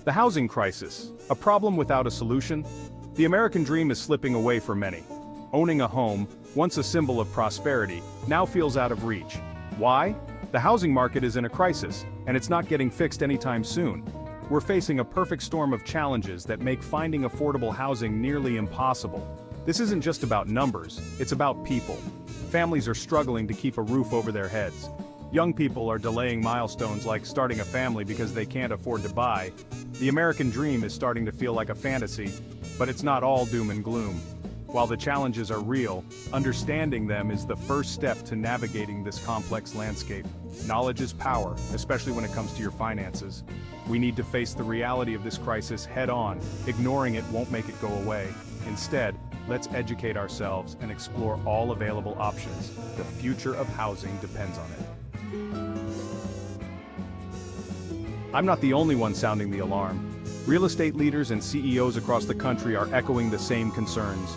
The housing crisis, a problem without a solution? The American dream is slipping away for many. Owning a home, once a symbol of prosperity, now feels out of reach. Why? The housing market is in a crisis, and it's not getting fixed anytime soon. We're facing a perfect storm of challenges that make finding affordable housing nearly impossible. This isn't just about numbers, it's about people. Families are struggling to keep a roof over their heads. Young people are delaying milestones like starting a family because they can't afford to buy. The American dream is starting to feel like a fantasy, but it's not all doom and gloom. While the challenges are real, understanding them is the first step to navigating this complex landscape. Knowledge is power, especially when it comes to your finances. We need to face the reality of this crisis head-on. Ignoring it won't make it go away. Instead, let's educate ourselves and explore all available options. The future of housing depends on it. I'm not the only one sounding the alarm. Real estate leaders and CEOs across the country are echoing the same concerns.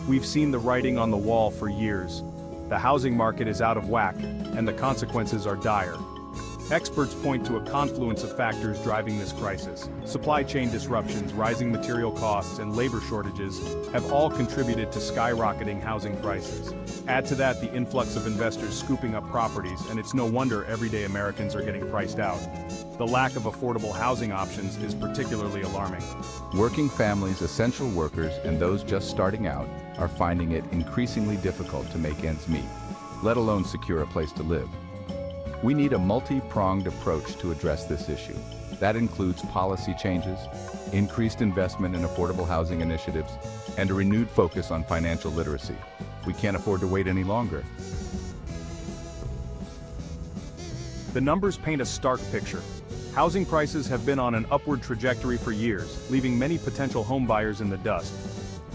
We've seen the writing on the wall for years. The housing market is out of whack, and the consequences are dire. Experts point to a confluence of factors driving this crisis. Supply chain disruptions, rising material costs, and labor shortages have all contributed to skyrocketing housing prices. Add to that the influx of investors scooping up properties, and it's no wonder everyday Americans are getting priced out. The lack of affordable housing options is particularly alarming. Working families, essential workers, and those just starting out are finding it increasingly difficult to make ends meet, let alone secure a place to live. We need a multi-pronged approach to address this issue. That includes policy changes, increased investment in affordable housing initiatives, and a renewed focus on financial literacy. We can't afford to wait any longer. The numbers paint a stark picture. Housing prices have been on an upward trajectory for years, leaving many potential homebuyers in the dust.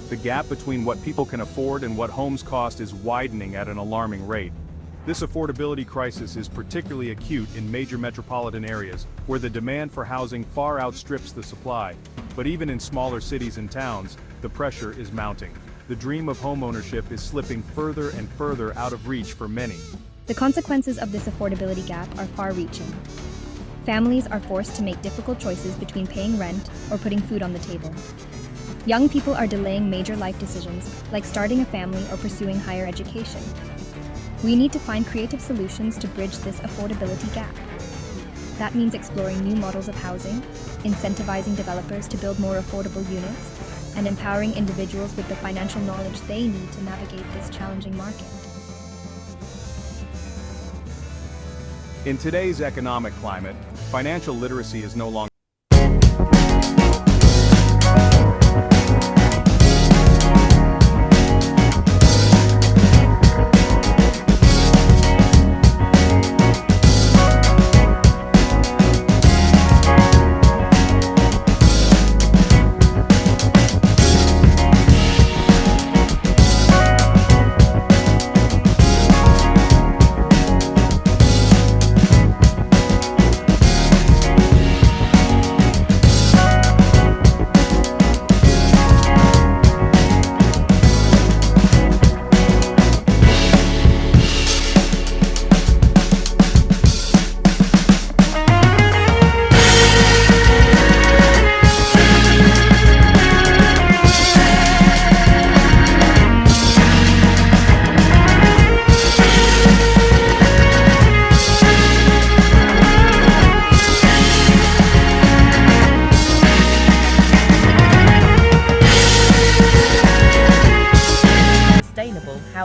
The gap between what people can afford and what homes cost is widening at an alarming rate. This affordability crisis is particularly acute in major metropolitan areas, where the demand for housing far outstrips the supply. But even in smaller cities and towns, the pressure is mounting. The dream of homeownership is slipping further and further out of reach for many. The consequences of this affordability gap are far-reaching. Families are forced to make difficult choices between paying rent or putting food on the table. Young people are delaying major life decisions, like starting a family or pursuing higher education. We need to find creative solutions to bridge this affordability gap. That means exploring new models of housing, incentivizing developers to build more affordable units, and empowering individuals with the financial knowledge they need to navigate this challenging market. In today's economic climate, financial literacy is no longer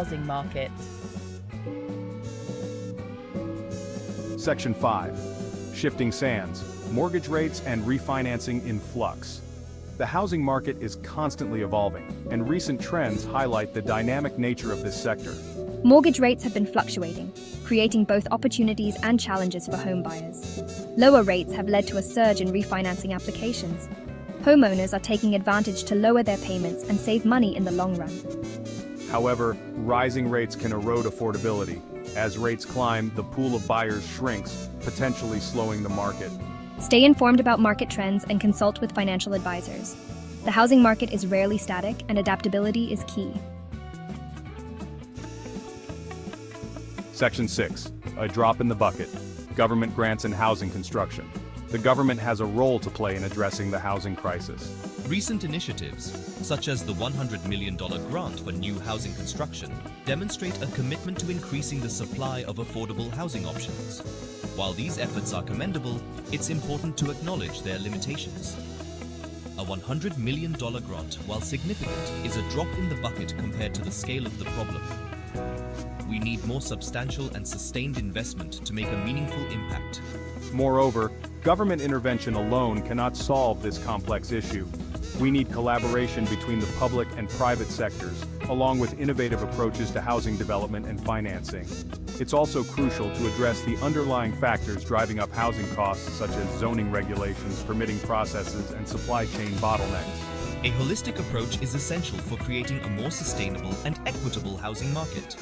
housing market. Section 5. Shifting sands, mortgage rates and refinancing in flux. The housing market is constantly evolving, and recent trends highlight the dynamic nature of this sector. Mortgage rates have been fluctuating, creating both opportunities and challenges for home buyers. Lower rates have led to a surge in refinancing applications. Homeowners are taking advantage to lower their payments and save money in the long run. However, rising rates can erode affordability. As rates climb, the pool of buyers shrinks, potentially slowing the market. Stay informed about market trends and consult with financial advisors. The housing market is rarely static, and adaptability is key. Section 6. A drop in the bucket. Government grants and housing construction. the government has a role to play in addressing the housing crisis. Recent initiatives, such as the $100 million grant for new housing construction, demonstrate a commitment to increasing the supply of affordable housing options. While these efforts are commendable, it's important to acknowledge their limitations. A $100 million grant, while significant, is a drop in the bucket compared to the scale of the problem. We need more substantial and sustained investment to make a meaningful impact. Moreover, government intervention alone cannot solve this complex issue. We need collaboration between the public and private sectors, along with innovative approaches to housing development and financing. It's also crucial to address the underlying factors driving up housing costs, such as zoning regulations, permitting processes, and supply chain bottlenecks. A holistic approach is essential for creating a more sustainable and equitable housing market.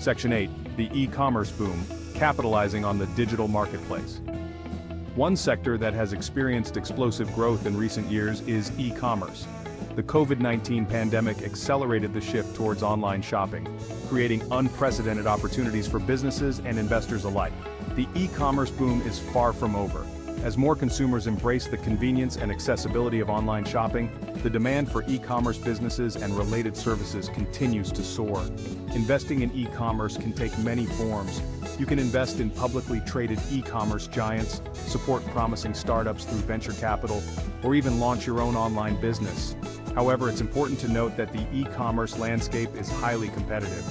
Section 8, the e-commerce boom, capitalizing on the digital marketplace. One sector that has experienced explosive growth in recent years is e-commerce. The COVID-19 pandemic accelerated the shift towards online shopping, creating unprecedented opportunities for businesses and investors alike. The e-commerce boom is far from over. As more consumers embrace the convenience and accessibility of online shopping, the demand for e-commerce businesses and related services continues to soar. Investing in e-commerce can take many forms. You can invest in publicly traded e-commerce giants, support promising startups through venture capital, or even launch your own online business. However, it's important to note that the e-commerce landscape is highly competitive.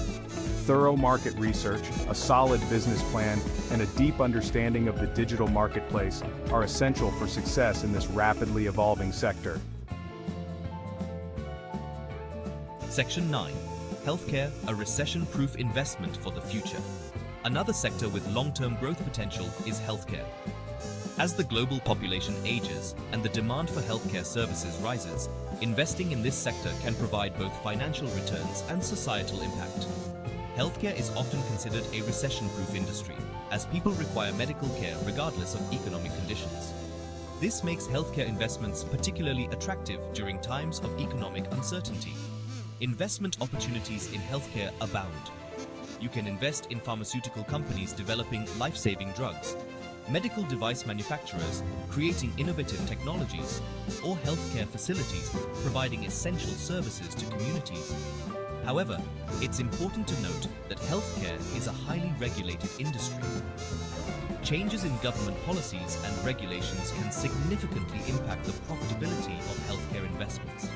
Thorough market research, a solid business plan, and a deep understanding of the digital marketplace are essential for success in this rapidly evolving sector. Section 9. Healthcare, a recession-proof investment for the future. Another sector with long-term growth potential is healthcare. As the global population ages and the demand for healthcare services rises, investing in this sector can provide both financial returns and societal impact. Healthcare is often considered a recession-proof industry, as people require medical care regardless of economic conditions. This makes healthcare investments particularly attractive during times of economic uncertainty. Investment opportunities in healthcare abound. You can invest in pharmaceutical companies developing life-saving drugs, medical device manufacturers creating innovative technologies, or healthcare facilities providing essential services to communities. However, it's important to note that healthcare is a highly regulated industry. Changes in government policies and regulations can significantly impact the profitability of healthcare investments.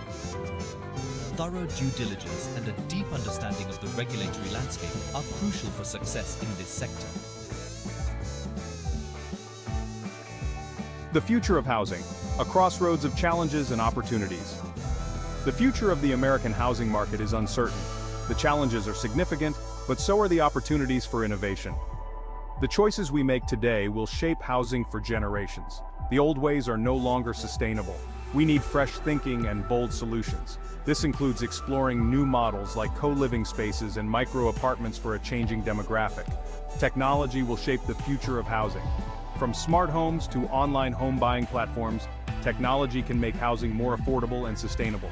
Thorough due diligence and a deep understanding of the regulatory landscape are crucial for success in this sector. The future of housing, a crossroads of challenges and opportunities. The future of the American housing market is uncertain. The challenges are significant, but so are the opportunities for innovation. The choices we make today will shape housing for generations. The old ways are no longer sustainable. We need fresh thinking and bold solutions. This includes exploring new models like co-living spaces and micro-apartments for a changing demographic. Technology will shape the future of housing. From smart homes to online home buying platforms, technology can make housing more affordable and sustainable.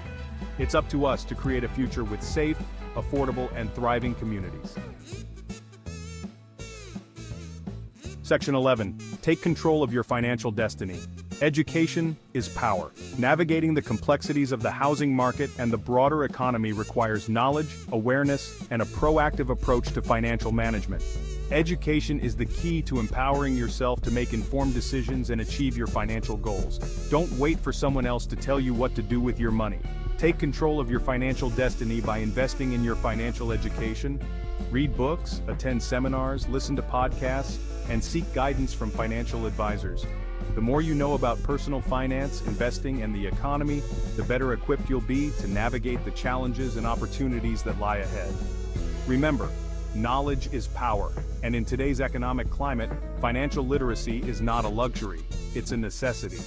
It's up to us to create a future with safe, affordable, and thriving communities. Section 11. Take control of your financial destiny. Education is power. Navigating the complexities of the housing market and the broader economy requires knowledge, awareness, and a proactive approach to financial management. Education is the key to empowering yourself to make informed decisions and achieve your financial goals. Don't wait for someone else to tell you what to do with your money. Take control of your financial destiny by investing in your financial education. Read books, attend seminars, listen to podcasts, and seek guidance from financial advisors. The more you know about personal finance, investing, and the economy, the better equipped you'll be to navigate the challenges and opportunities that lie ahead. Remember, knowledge is power, and in today's economic climate, financial literacy is not a luxury, it's a necessity.